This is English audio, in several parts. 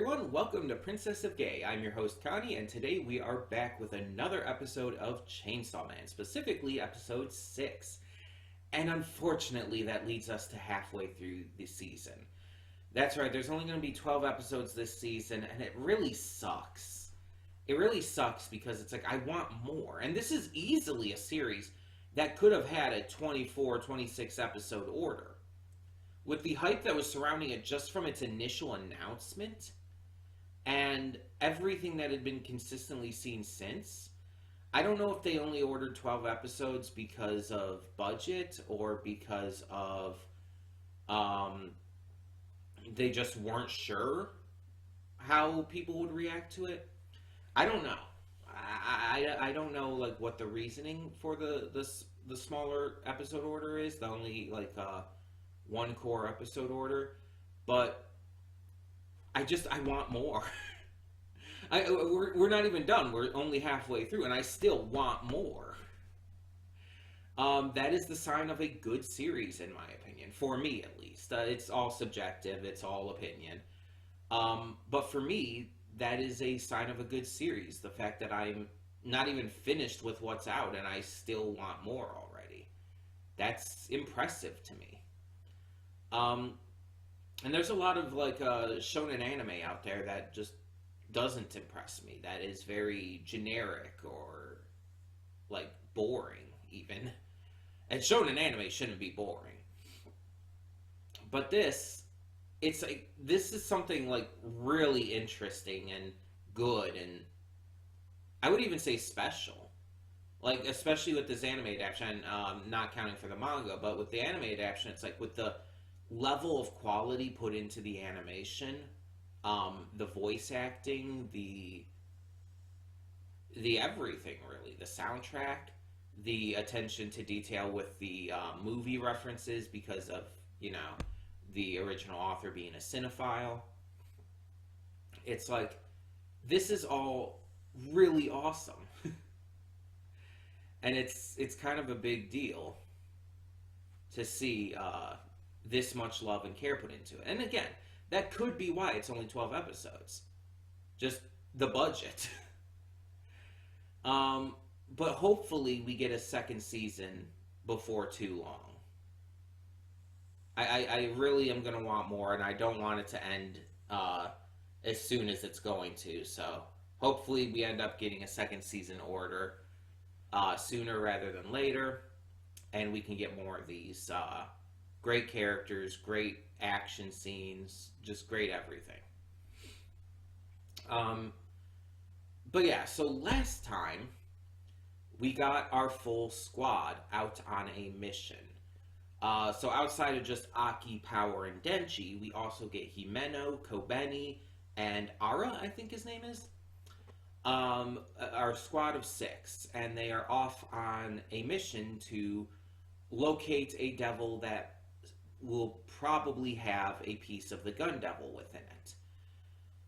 everyone, welcome to Princess of Gay. I'm your host Connie, and today we are back with another episode of Chainsaw Man, specifically episode 6. And unfortunately, that leads us to halfway through the season. That's right, there's only going to be 12 episodes this season, and it really sucks. It really sucks because it's like, I want more. And this is easily a series that could have had a 24, 26 episode order. With the hype that was surrounding it just from its initial announcement and everything that had been consistently seen since, I don't know if they only ordered 12 episodes because of budget or because of they just weren't sure how people would react to it. I don't know. I don't know like what the reasoning for the smaller episode order is. The only like one core episode order, but I want more. We're not even done. We're only halfway through, and I still want more. That is the sign of a good series, in my opinion. For me, at least. It's all subjective. It's all opinion. But for me, that is a sign of a good series. The fact that I'm not even finished with what's out, and I still want more already. That's impressive to me. And there's a lot of like shonen anime out there that just doesn't impress me. That is very generic or like boring even. And shonen anime shouldn't be boring. But this is something like really interesting and good, and I would even say special. Like especially with this anime adaptation, not counting for the manga, but with the anime adaptation, it's like with the level of quality put into the animation, the voice acting, the everything really, the soundtrack, the attention to detail with the movie references because of, you know, the original author being a cinephile. It's like, this is all really awesome. And it's kind of a big deal to see this much love and care put into it. And again, that could be why it's only 12 episodes. Just the budget. But hopefully we get a second season before too long. I really am going to want more, and I don't want it to end as soon as it's going to. So hopefully we end up getting a second season order sooner rather than later, and we can get more of these great characters, great action scenes, just great everything. But yeah, so last time we got our full squad out on a mission. So outside of just Aki, Power, and Denji, we also get Himeno, Kobeni, and Ara, I think his name is. Our squad of 6, and they are off on a mission to locate a devil that will probably have a piece of the gun devil within it.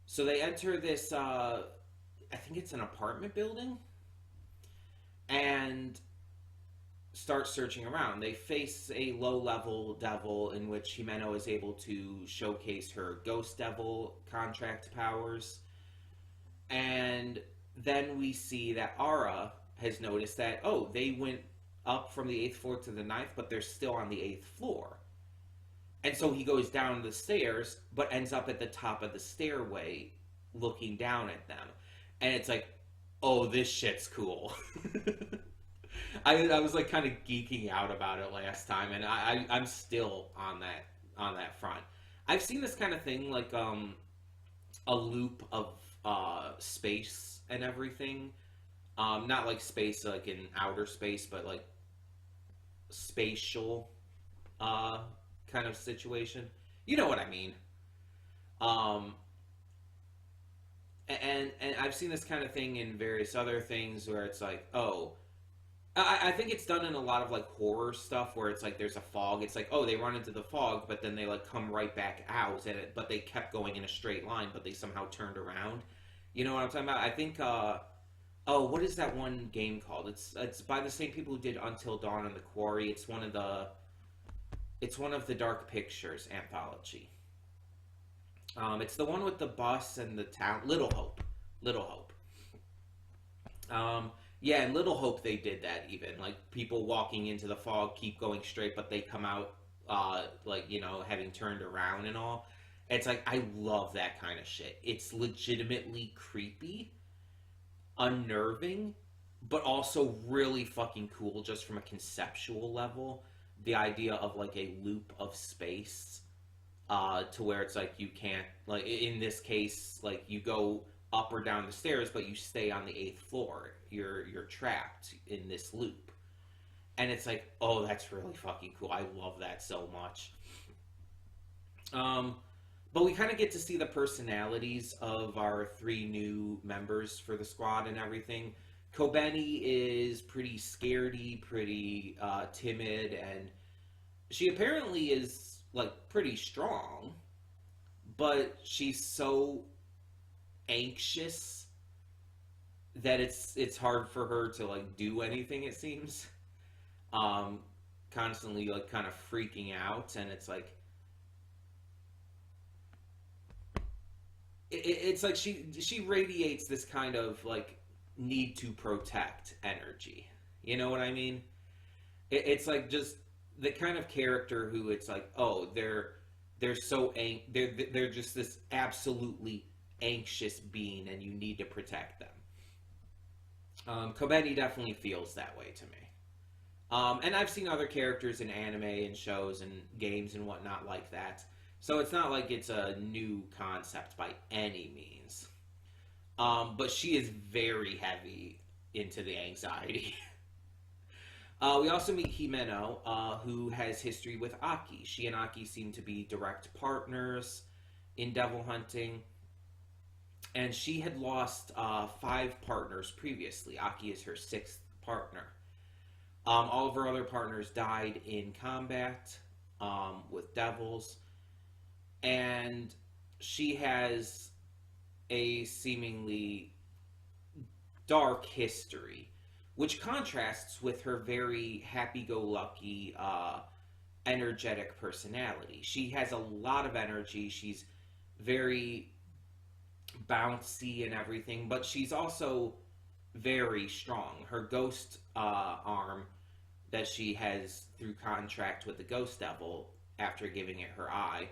So they enter this, I think it's an apartment building, and start searching around. They face a low-level devil in which Himeno is able to showcase her ghost devil contract powers. And then we see that Ara has noticed that, oh, they went up from the 8th floor to the 9th, but they're still on the 8th floor. And so he goes down the stairs, but ends up at the top of the stairway looking down at them. And it's like, oh, this shit's cool. I was like kind of geeking out about it last time, and I'm still on that front. I've seen this kind of thing, like a loop of space and everything. Not like space like in outer space, but like spatial kind of situation. You know what I mean. And I've seen this kind of thing in various other things where it's like, oh, I think it's done in a lot of like horror stuff where it's like there's a fog. It's like, oh, they run into the fog, but then they like come right back out, but they kept going in a straight line, but they somehow turned around. You know what I'm talking about? I think, what is that one game called? It's by the same people who did Until Dawn and The Quarry. It's one of the Dark Pictures anthology. It's the one with the bus and the town. Little Hope. Little Hope. Yeah, in Little Hope they did that even. Like, people walking into the fog keep going straight, but they come out, like, having turned around and all. It's like, I love that kind of shit. It's legitimately creepy, unnerving, but also really fucking cool just from a conceptual level. The idea of, like, a loop of space, to where it's like you can't, like, in this case, like, you go up or down the stairs, but you stay on the eighth floor. You're trapped in this loop, and it's like, oh, that's really fucking cool. I love that so much. But we kind of get to see the personalities of our three new members for the squad and everything. Kobeni is pretty scaredy, pretty timid, and she apparently is, like, pretty strong, but she's so anxious that it's hard for her to, like, do anything, it seems. Constantly, like, kind of freaking out, and it's like it's like she radiates this kind of, like, need to protect energy. You know what I mean? It's like just the kind of character who it's like, oh, they're so they're just this absolutely anxious being, and you need to protect them. Kobeni definitely feels that way to me. And I've seen other characters in anime and shows and games and whatnot like that. So it's not like it's a new concept by any means. But she is very heavy into the anxiety. We also meet Himeno, who has history with Aki. She and Aki seem to be direct partners in devil hunting. And she had lost 5 partners previously. Aki is her 6th partner. All of her other partners died in combat with devils. And she has a seemingly dark history, which contrasts with her very happy-go-lucky, energetic personality. She has a lot of energy. She's very bouncy and everything, but she's also very strong. Her ghost arm that she has through contract with the ghost devil after giving it her eye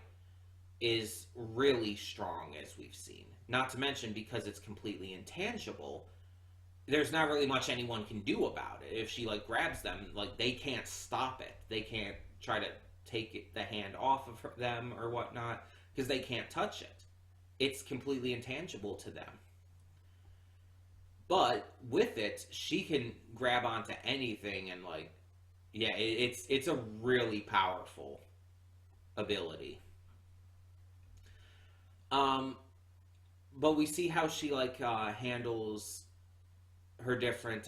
is really strong, as we've seen. Not to mention, because it's completely intangible, there's not really much anyone can do about it. If she, like, grabs them, like, they can't stop it. They can't try to take the hand off of them or whatnot, because they can't touch it. It's completely intangible to them. But with it, she can grab onto anything, and, like, yeah, it's a really powerful ability. But we see how she, like, handles her different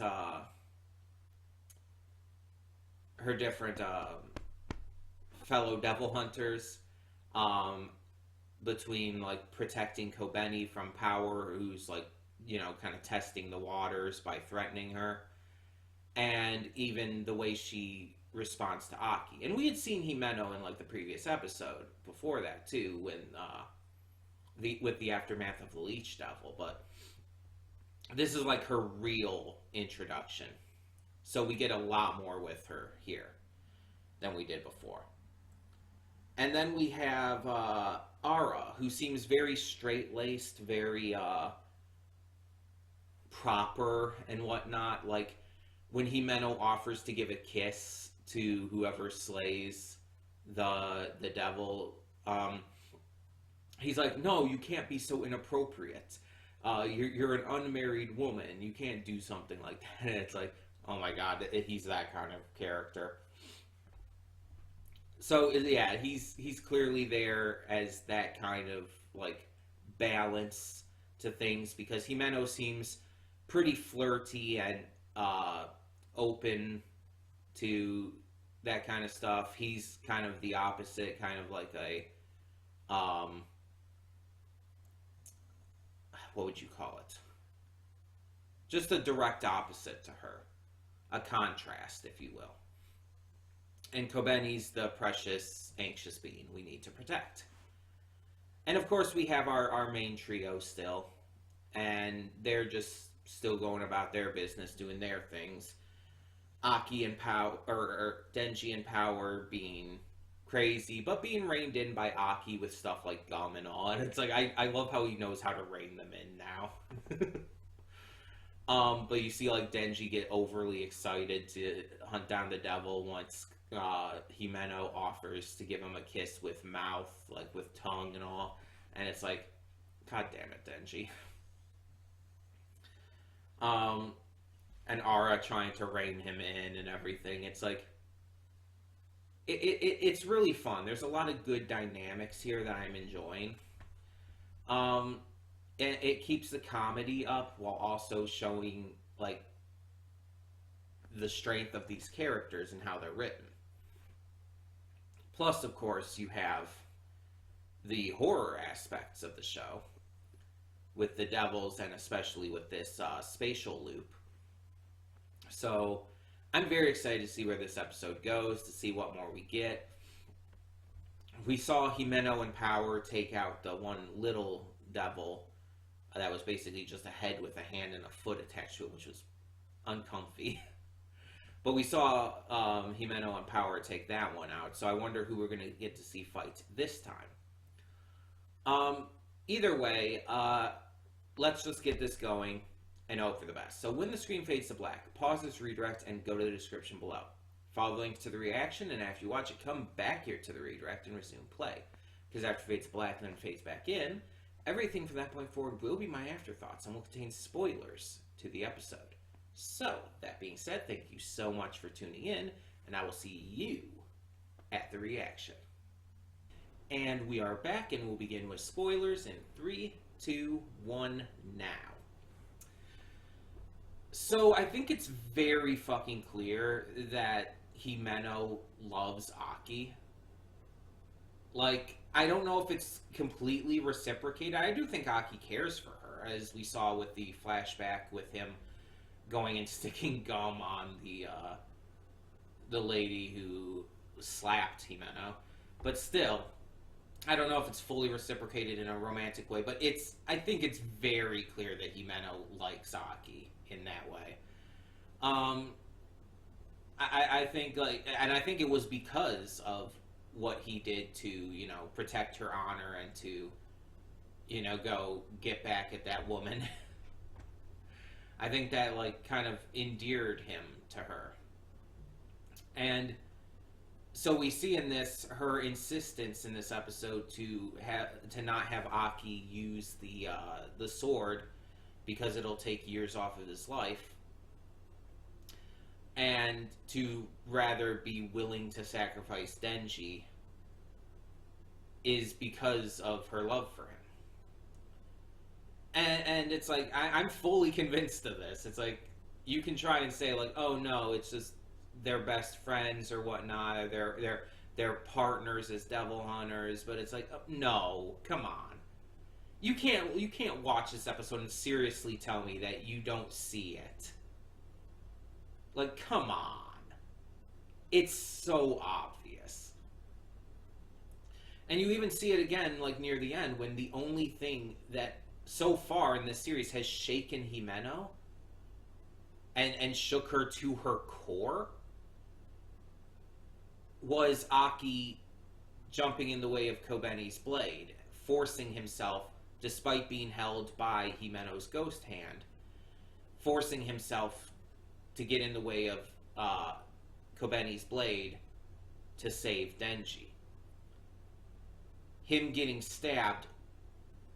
fellow devil hunters, between, like, protecting Kobeni from Power, who's, like, kind of testing the waters by threatening her, and even the way she responds to Aki. And we had seen Himeno in, like, the previous episode before that too, when with the aftermath of the Leech Devil, but this is, like, her real introduction. So we get a lot more with her here than we did before. And then we have Ara, who seems very straight-laced, very proper and whatnot. Like, when Himeno offers to give a kiss to whoever slays the devil, he's like, no, you can't be so inappropriate. You're an unmarried woman. You can't do something like that. And it's like, oh my god, he's that kind of character. So yeah, he's clearly there as that kind of, like, balance to things, because Himeno seems pretty flirty and open to that kind of stuff. He's kind of the opposite, kind of like a what would you call it? Just a direct opposite to her. A contrast, if you will. And Kobeni's the precious, anxious being we need to protect. And of course, we have our main trio still, and they're just still going about their business, doing their things. Aki and Power, or Denji and Power being crazy, but being reined in by Aki with stuff like gum and all. And it's like, I love how he knows how to rein them in now. But you see like Denji get overly excited to hunt down the devil once Himeno offers to give him a kiss with mouth, like with tongue and all. And it's like, God damn it, Denji. And Ara trying to rein him in and everything. It's like, it's really fun. There's a lot of good dynamics here that I'm enjoying. And it keeps the comedy up while also showing like the strength of these characters and how they're written. Plus, of course, you have the horror aspects of the show with the devils and especially with this spatial loop. So I'm very excited to see where this episode goes, to see what more we get. We saw Himeno and Power take out the one little devil that was basically just a head with a hand and a foot attached to it, which was uncomfy. But we saw Himeno and Power take that one out, so I wonder who we're going to get to see fight this time. Either way, let's just get this going and hope for the best. So when the screen fades to black, pause this redirect and go to the description below. Follow the links to the reaction, and after you watch it, come back here to the redirect and resume play. Because after it fades to black and then fades back in, everything from that point forward will be my afterthoughts and will contain spoilers to the episode. So, that being said, thank you so much for tuning in, and I will see you at the reaction. And we are back, and we'll begin with spoilers in 3, 2, 1, now. So, I think it's very fucking clear that Himeno loves Aki. Like, I don't know if it's completely reciprocated. I do think Aki cares for her, as we saw with the flashback with him going and sticking gum on the lady who slapped Himeno. But still, I don't know if it's fully reciprocated in a romantic way, but I think it's very clear that Himeno likes Aki in that way. I think, like, and I think it was because of what he did to, you know, protect her honor and to, you know, go get back at that woman. I think that, like, kind of endeared him to her. And so we see in this, her insistence in this episode to not have Aki use the sword because it'll take years off of his life, and to rather be willing to sacrifice Denji is because of her love for him. And it's like, I'm fully convinced of this. It's like, you can try and say, like, oh no, it's just they're best friends or whatnot, or they're partners as devil hunters, but it's like, no, come on. You can't watch this episode and seriously tell me that you don't see it. Like, come on. It's so obvious. And you even see it again, like, near the end, when the only thing that so far in this series has shaken Himeno and shook her to her core was Aki jumping in the way of Kobeni's blade, forcing himself, despite being held by Himeno's ghost hand, forcing himself to get in the way of Kobeni's blade to save Denji. Him getting stabbed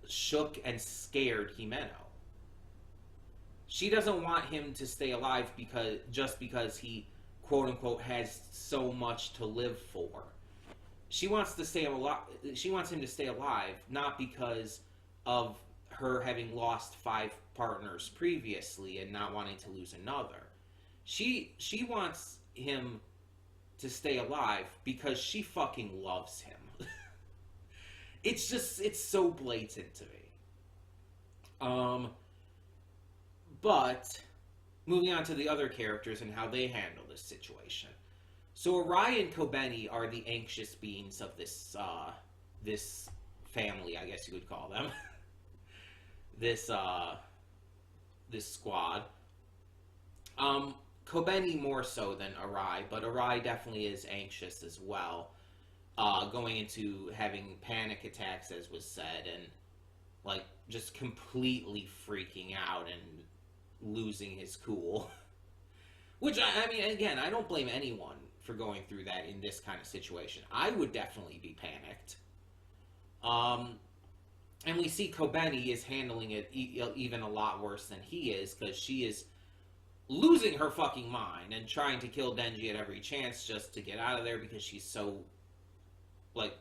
shook and scared Himeno. She doesn't want him to stay alive because he, quote unquote, has so much to live for. She wants to stay alive. She wants him to stay alive, not because of her having lost 5 partners previously and not wanting to lose another. She wants him to stay alive because she fucking loves him. It's so blatant to me. But moving on to the other characters and how they handle this situation. So Arai and Kobeni are the anxious beings of this family, I guess you would call them. this this squad. Kobeni more so than Arai, but Arai definitely is anxious as well. Going into having panic attacks, as was said, and like just completely freaking out and losing his cool. Which, I mean, again, I don't blame anyone for going through that in this kind of situation. I would definitely be panicked. And we see Kobeni is handling it even a lot worse than he is, because she is losing her fucking mind and trying to kill Denji at every chance just to get out of there, because she's so, like,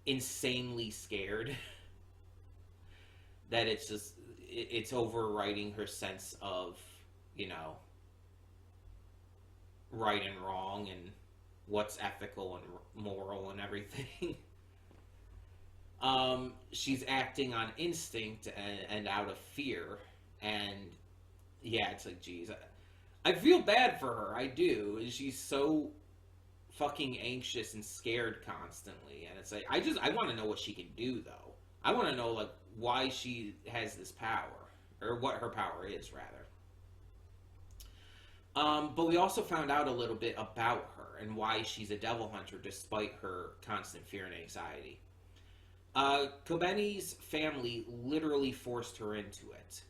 insanely scared that it's just, it's overriding her sense of, you know, right and wrong and what's ethical and moral and everything. She's acting on instinct and out of fear, and yeah, it's like, geez, I feel bad for her. I do. She's so fucking anxious and scared constantly, and it's like, I want to know what she can do, though. I want to know, like, why she has this power, or what her power is, rather. But we also found out a little bit about her and why she's a devil hunter despite her constant fear and anxiety. Kobeni's family literally forced her into it.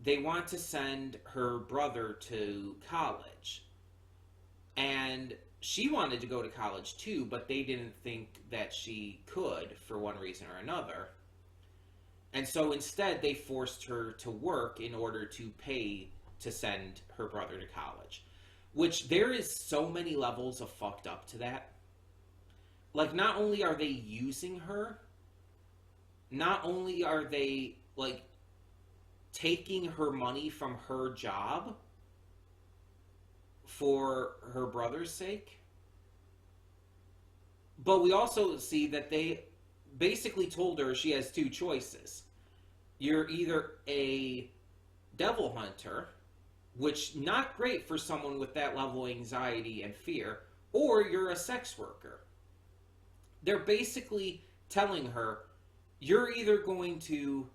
They want to send her brother to college. And she wanted to go to college too, but they didn't think that she could for one reason or another. And so instead they forced her to work in order to pay to send her brother to college. Which, there is so many levels of fucked up to that. Like, not only are they using her, not only are they, like, taking her money from her job for her brother's sake, but we also see that they basically told her she has two choices. You're either a devil hunter, which not great for someone with that level of anxiety and fear, or you're a sex worker. They're basically telling her, you're either going to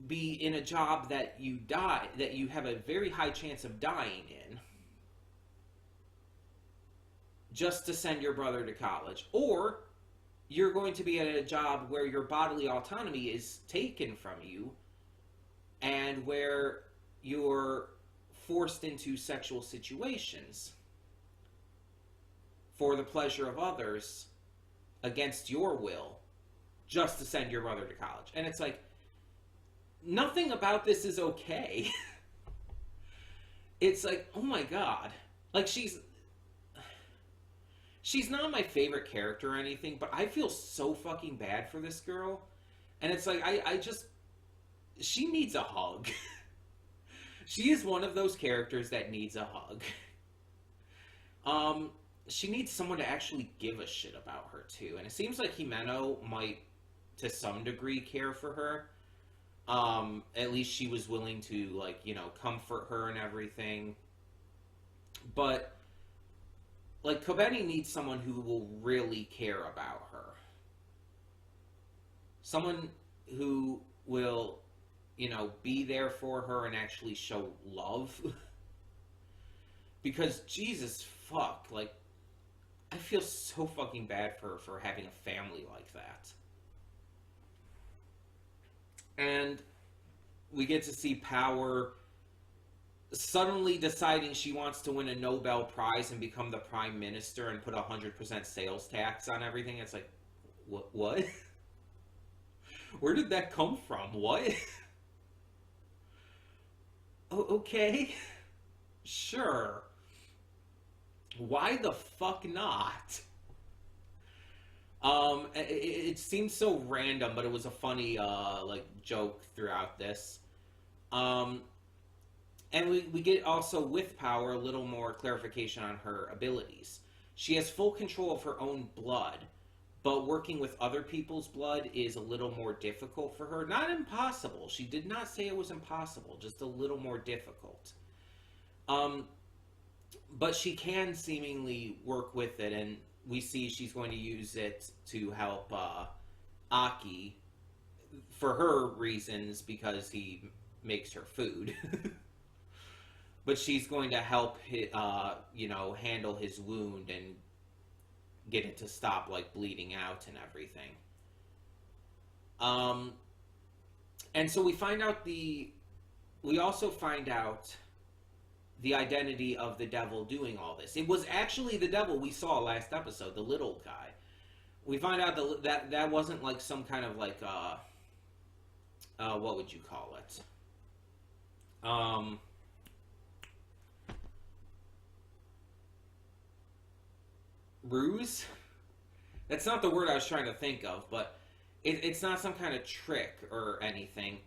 be in a job that you have a very high chance of dying in, just to send your brother to college, or you're going to be at a job where your bodily autonomy is taken from you, and where you're forced into sexual situations for the pleasure of others against your will, just to send your brother to college. And it's like, nothing about this is okay. It's like, oh my god. Like, she's not my favorite character or anything, but I feel so fucking bad for this girl. And it's like, she needs a hug. She is one of those characters that needs a hug. She needs someone to actually give a shit about her, too. And it seems like Himeno might, to some degree, care for her. At least she was willing to, like, you know, comfort her and everything. But, like, Kobeni needs someone who will really care about her. Someone who will, you know, be there for her and actually show love. Because, Jesus fuck, like, I feel so fucking bad for her for having a family like that. And we get to see Power suddenly deciding she wants to win a Nobel Prize and become the Prime Minister and put 100% sales tax on everything. It's like, what? Where did that come from? What? Oh, okay. Sure. Why the fuck not? It seems so random, but it was a funny, like, joke throughout this. And we get also, with Power, a little more clarification on her abilities. She has full control of her own blood, but working with other people's blood is a little more difficult for her. Not impossible. She did not say it was impossible, just a little more difficult. But she can seemingly work with it, and we see she's going to use it to help Aki for her reasons because he makes her food. But she's going to help handle his wound and get it to stop like bleeding out and everything. And so we also find out the identity of the devil doing all this. It was actually the devil we saw last episode, the little guy. We find out that wasn't like some kind of like what would you call it? Ruse? That's not the word I was trying to think of, but it's not some kind of trick or anything.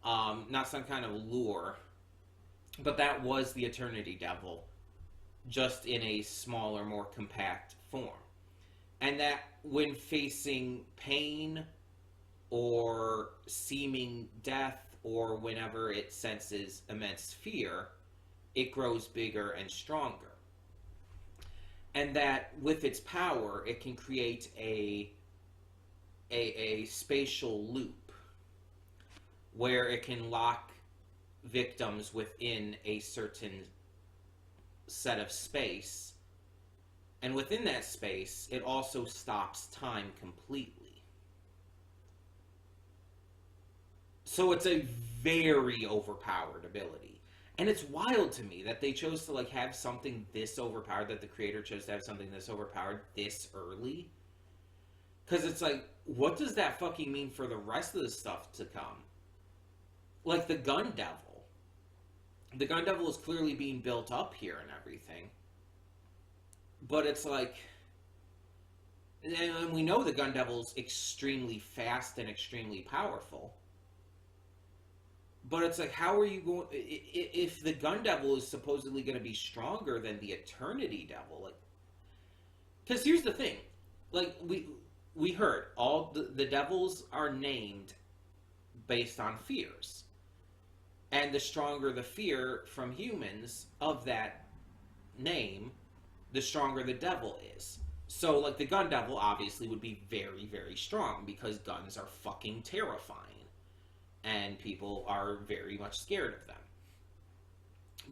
Not some kind of lure. But that was the Eternity Devil, just in a smaller, more compact form. And that when facing pain or seeming death, or whenever it senses immense fear, it grows bigger and stronger. And that with its power, it can create a spatial loop where it can lock victims within a certain set of space, and within that space it also stops time completely. So it's a very overpowered ability, and it's wild to me that they chose to like have something this overpowered, that the creator chose to have something this overpowered this early, because it's like, what does that fucking mean for the rest of the stuff to come? Like the Gun Devil. The Gun Devil is clearly being built up here and everything. But it's like... And we know the Gun Devil's extremely fast and extremely powerful. But it's like, how are you going... If the Gun Devil is supposedly going to be stronger than the Eternity Devil, like... Because here's the thing. Like, we heard, all the devils are named based on fears. And the stronger the fear from humans of that name, the stronger the devil is. So, like, the Gun Devil obviously would be very, very strong because guns are fucking terrifying. And people are very much scared of them.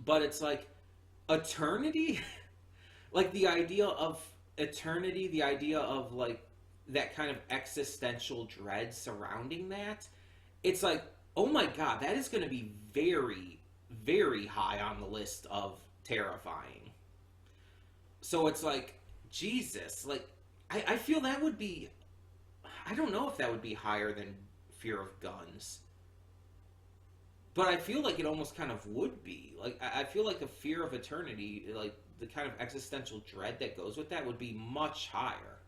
But it's like, eternity? Like, the idea of eternity, the idea of, like, that kind of existential dread surrounding that, it's like, oh my god, that is going to be very, very high on the list of terrifying. So it's like, Jesus, like, I feel that would be, I don't know if that would be higher than fear of guns. But I feel like it almost kind of would be. Like, I feel like a fear of eternity, like, the kind of existential dread that goes with that would be much higher.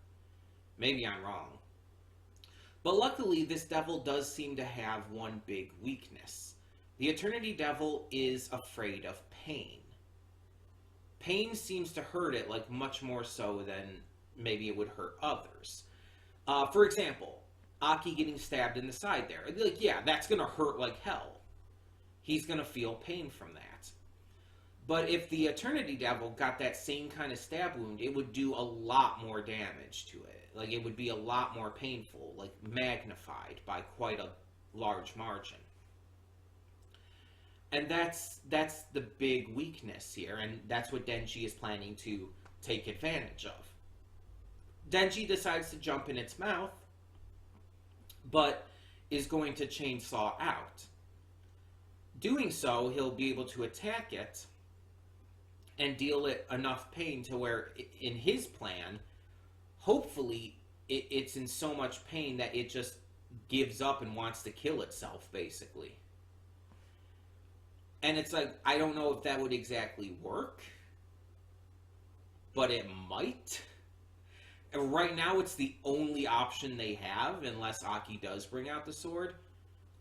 Maybe I'm wrong. But luckily, this devil does seem to have one big weakness. The Eternity Devil is afraid of pain. Pain seems to hurt it, like, much more so than maybe it would hurt others. For example, Aki getting stabbed in the side there. Like, yeah, that's gonna hurt like hell. He's gonna feel pain from that. But if the Eternity Devil got that same kind of stab wound, it would do a lot more damage to it. Like, it would be a lot more painful, like, magnified by quite a large margin. And that's the big weakness here, and that's what Denji is planning to take advantage of. Denji decides to jump in its mouth, but is going to chainsaw out. Doing so, he'll be able to attack it and deal it enough pain to where, in his plan, hopefully it's in so much pain that it just gives up and wants to kill itself, basically. And it's like, I don't know if that would exactly work, but it might. And right now, it's the only option they have, unless Aki does bring out the sword.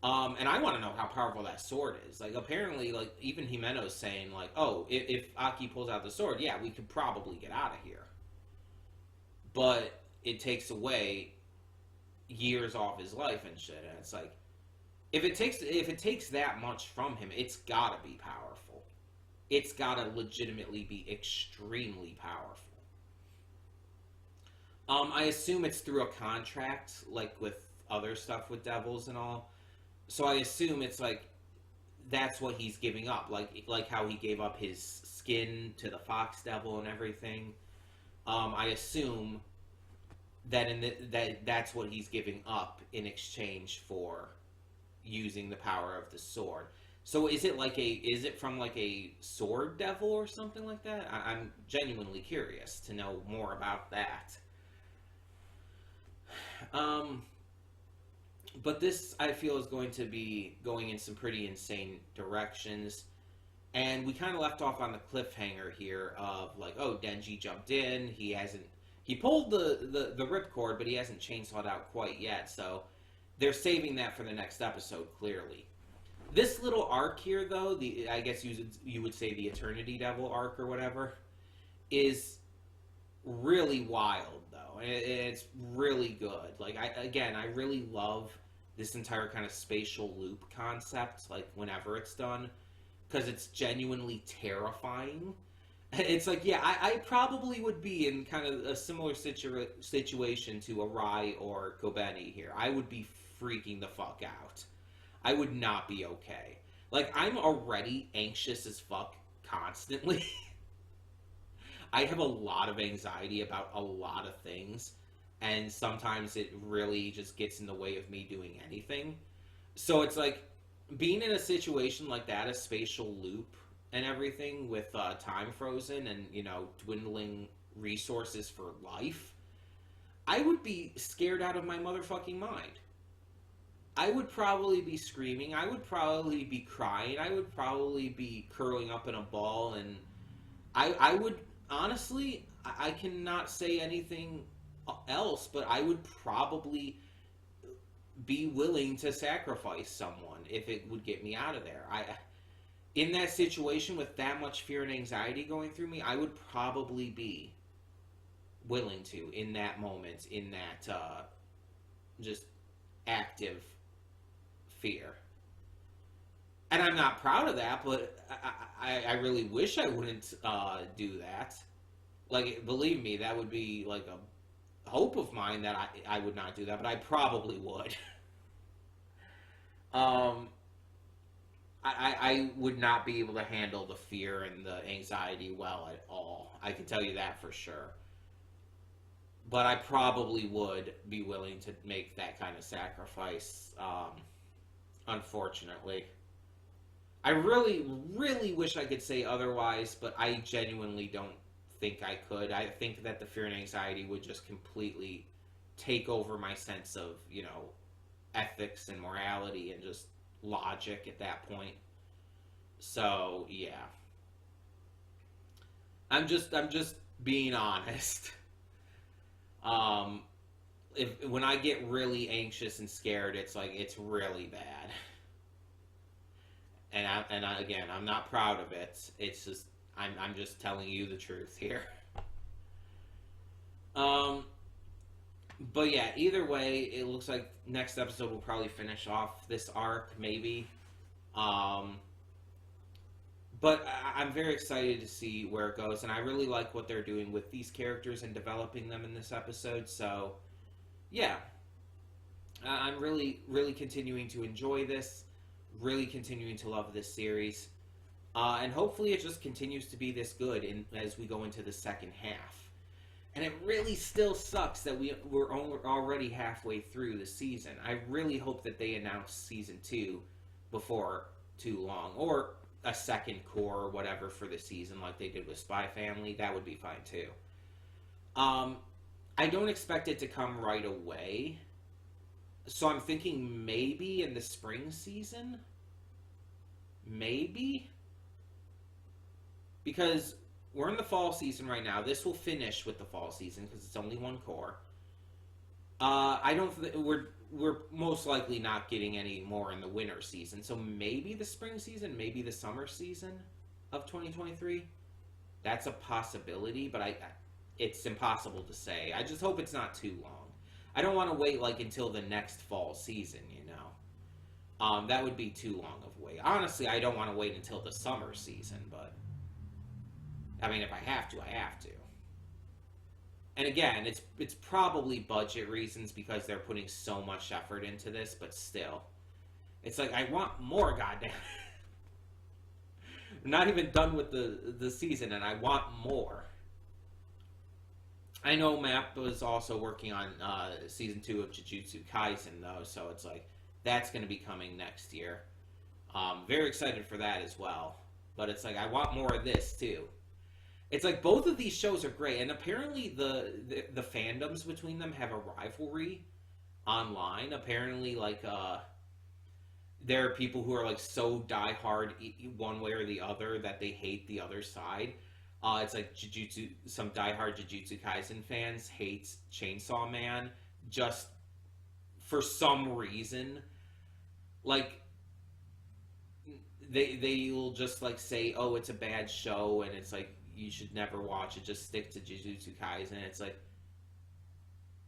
And I want to know how powerful that sword is. Like, apparently, like, even Himeno's saying, like, oh, if Aki pulls out the sword, yeah, we could probably get out of here. But it takes away years off his life and shit. And it's like, if it takes that much from him, it's gotta be powerful. It's gotta legitimately be extremely powerful. I assume it's through a contract, like with other stuff with devils and all. So I assume it's like that's what he's giving up, like how he gave up his skin to the fox devil and everything. I assume that that's what he's giving up in exchange for using the power of the sword. So is it from like a sword devil or something like that? I'm genuinely curious to know more about that. Um, but this I feel is going to be going in some pretty insane directions. And we kind of left off on the cliffhanger here of like, oh, Denji jumped in. He pulled the ripcord, but he hasn't chainsawed out quite yet. So they're saving that for the next episode, clearly. This little arc here, though, I guess you would say the Eternity Devil arc or whatever, is really wild, though. It's really good. Like, I really love this entire kind of spatial loop concept, like, whenever it's done, because it's genuinely terrifying. It's like, yeah, I probably would be in kind of a similar situation to Arai or Kobeni here. I would be freaking the fuck out. I would not be okay. Like, I'm already anxious as fuck constantly. I have a lot of anxiety about a lot of things, and sometimes it really just gets in the way of me doing anything. So it's like, being in a situation like that, a spatial loop and everything with time frozen and, dwindling resources for life, I would be scared out of my motherfucking mind. I would probably be screaming. I would probably be crying. I would probably be curling up in a ball. And I would, honestly, I cannot say anything else, but I would probably be willing to sacrifice someone if it would get me out of there. In that situation with that much fear and anxiety going through me, I would probably be willing to, in that moment, in that just active fear. And I'm not proud of that, but I really wish I wouldn't do that. Like, believe me, that would be like a hope of mine that I would not do that, but I probably would. I would not be able to handle the fear and the anxiety well at all. I can tell you that for sure. But I probably would be willing to make that kind of sacrifice, unfortunately. I really, really wish I could say otherwise, but I genuinely don't think I could. I think that the fear and anxiety would just completely take over my sense of, ethics and morality and just logic at that point. So, yeah. I'm just being honest. When I get really anxious and scared, it's like it's really bad. And again, I'm not proud of it. It's just I'm just telling you the truth here. But yeah, either way, it looks like next episode will probably finish off this arc, maybe. But I'm very excited to see where it goes, and I really like what they're doing with these characters and developing them in this episode. So, yeah, I'm really, really continuing to enjoy this, really continuing to love this series, and hopefully it just continues to be this good as we go into the second half. And it really still sucks that we're already halfway through the season. I really hope that they announce season 2 before too long, or a second core or whatever for the season like they did with Spy Family. That would be fine too. I don't expect it to come right away, so I'm thinking maybe in the spring season. Maybe, because we're in the fall season right now. This will finish with the fall season because it's only one core. I don't. We're most likely not getting any more in the winter season. So maybe the spring season, maybe the summer season of 2023. That's a possibility, but it's impossible to say. I just hope it's not too long. I don't want to wait until the next fall season. That would be too long of a wait. Honestly, I don't want to wait until the summer season, but I mean, if I have to, I have to. And again, it's probably budget reasons because they're putting so much effort into this, but still. It's like I want more, goddamn. I'm not even done with the season and I want more. I know Map was also working on season 2 of Jujutsu Kaisen though, so it's like that's going to be coming next year. Very excited for that as well. But it's like I want more of this too. It's like both of these shows are great, and apparently the fandoms between them have a rivalry online. Apparently, like there are people who are like so diehard one way or the other that they hate the other side. It's like some diehard Jujutsu Kaisen fans hate Chainsaw Man just for some reason. Like they'll just like say, "Oh, it's a bad show," and it's like you should never watch it. Just stick to Jujutsu Kaisen. It's like,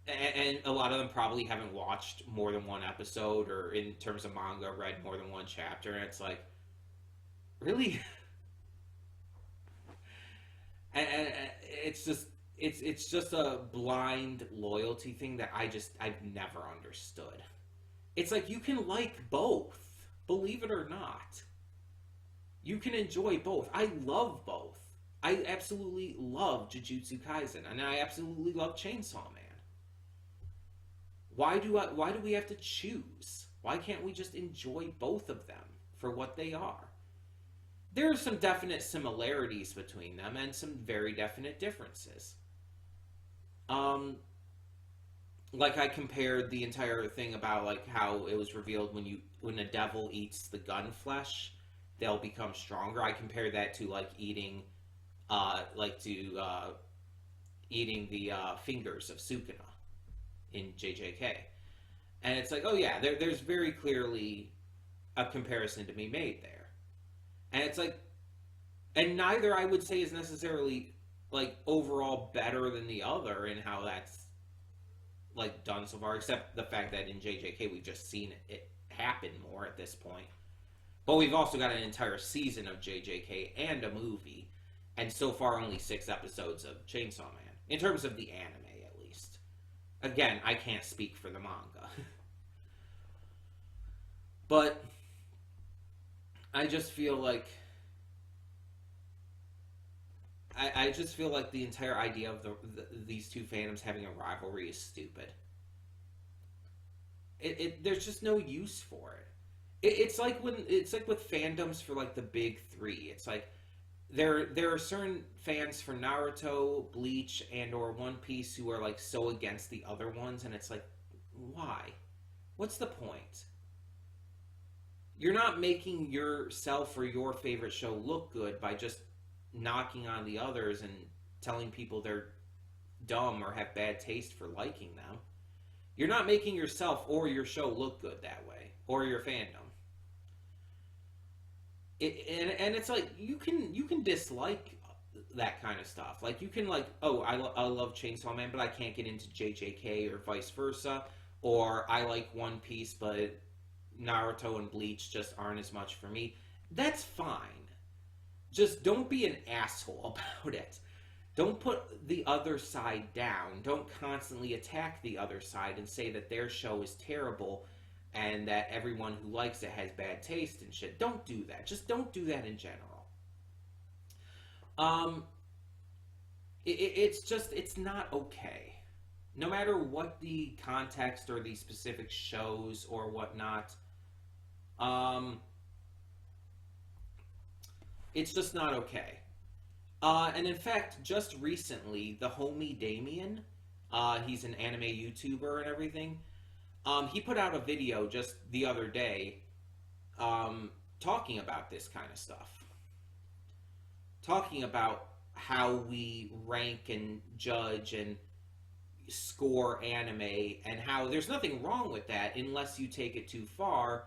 and a lot of them probably haven't watched more than one episode, or in terms of manga, read more than one chapter. And it's like, really, and it's just a blind loyalty thing that I've never understood. It's like you can like both, believe it or not. You can enjoy both. I love both. I absolutely love Jujutsu Kaisen, and I absolutely love Chainsaw Man. Why do we have to choose? Why can't we just enjoy both of them for what they are? There are some definite similarities between them and some very definite differences. Like I compared the entire thing about like how it was revealed when a devil eats the gun flesh, they'll become stronger. I compared that to like eating eating the fingers of Sukuna in JJK. And it's like, oh yeah, there's very clearly a comparison to be made there. And it's like, and neither I would say is necessarily like overall better than the other in how that's like done so far, except the fact that in JJK we've just seen it happen more at this point. But we've also got an entire season of JJK and a movie, and so far only 6 episodes of Chainsaw Man, in terms of the anime at least. Again, I can't speak for the manga. But I just feel like I just feel like the entire idea of these two fandoms having a rivalry is stupid. There's just no use for it. It's like with fandoms for like the big 3. It's like there are certain fans for Naruto, Bleach, and or One Piece who are like so against the other ones, and it's like, why? What's the point? You're not making yourself or your favorite show look good by just knocking on the others and telling people they're dumb or have bad taste for liking them. You're not making yourself or your show look good that way, or your fandom. And it's like you can dislike that kind of stuff. Like you can like, oh, I love Chainsaw Man, but I can't get into JJK or vice versa. Or I like One Piece, but Naruto and Bleach just aren't as much for me. That's fine. Just don't be an asshole about it. Don't put the other side down. Don't constantly attack the other side and say that their show is terrible and that everyone who likes it has bad taste and shit. Don't do that. Just don't do that in general. It's not okay. No matter what the context or the specific shows or whatnot, it's just not okay. And in fact, just recently, the homie Damien, he's an anime YouTuber and everything, he put out a video just the other day talking about this kind of stuff. Talking about how we rank and judge and score anime, and how there's nothing wrong with that unless you take it too far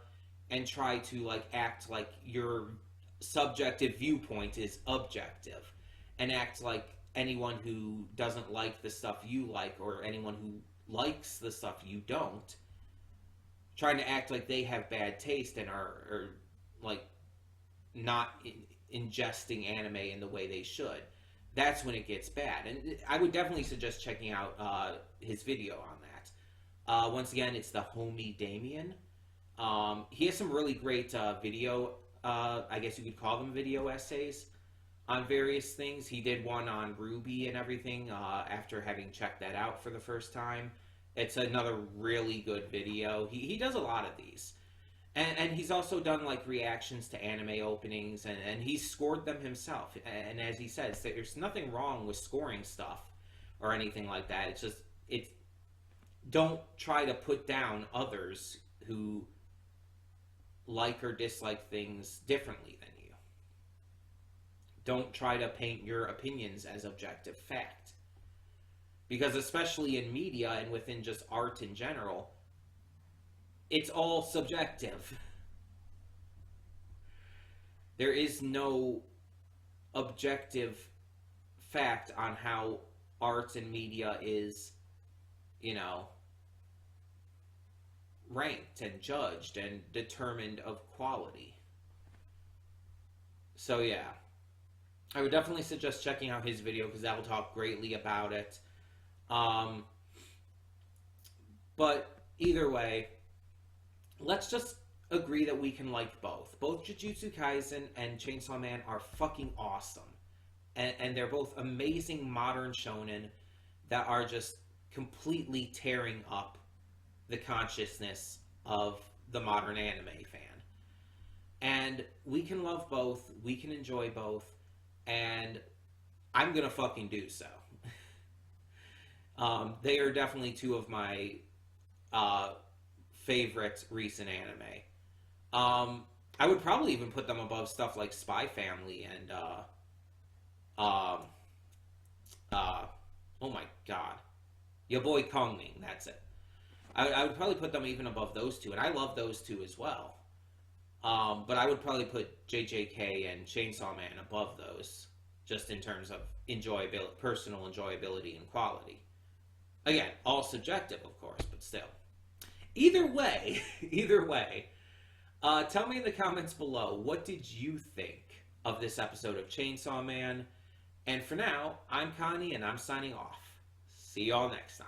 and try to like act like your subjective viewpoint is objective and act like anyone who doesn't like the stuff you like or anyone who likes the stuff you don't, trying to act like they have bad taste and are like not ingesting anime in the way they should. that's when it gets bad. And I would definitely suggest checking out his video on that. Once again, it's the homie Damien. He has some really great video, I guess you could call them video essays on various things. He did one on Ruby and everything after having checked that out for the first time. It's another really good video. He does a lot of these. And he's also done like reactions to anime openings, and he's scored them himself. And as he says, there's nothing wrong with scoring stuff or anything like that. It's just, don't try to put down others who like or dislike things differently than you. Don't try to paint your opinions as objective fact. Because especially in media and within just art in general, it's all subjective. There is no objective fact on how art and media is, ranked and judged and determined of quality. So yeah, I would definitely suggest checking out his video because that will talk greatly about it. But either way, let's just agree that we can like both. Both Jujutsu Kaisen and Chainsaw Man are fucking awesome. And they're both amazing modern shonen that are just completely tearing up the consciousness of the modern anime fan. And we can love both, we can enjoy both, and I'm gonna fucking do so. They are definitely two of my favorite recent anime. I would probably even put them above stuff like Spy Family and oh my god, your boy Kongming. That's it. I would probably put them even above those two, and I love those two as well. But I would probably put JJK and Chainsaw Man above those, just in terms of enjoyability, personal enjoyability and quality. Again, all subjective, of course, but still. Either way, tell me in the comments below, what did you think of this episode of Chainsaw Man? And for now, I'm Connie, and I'm signing off. See y'all next time.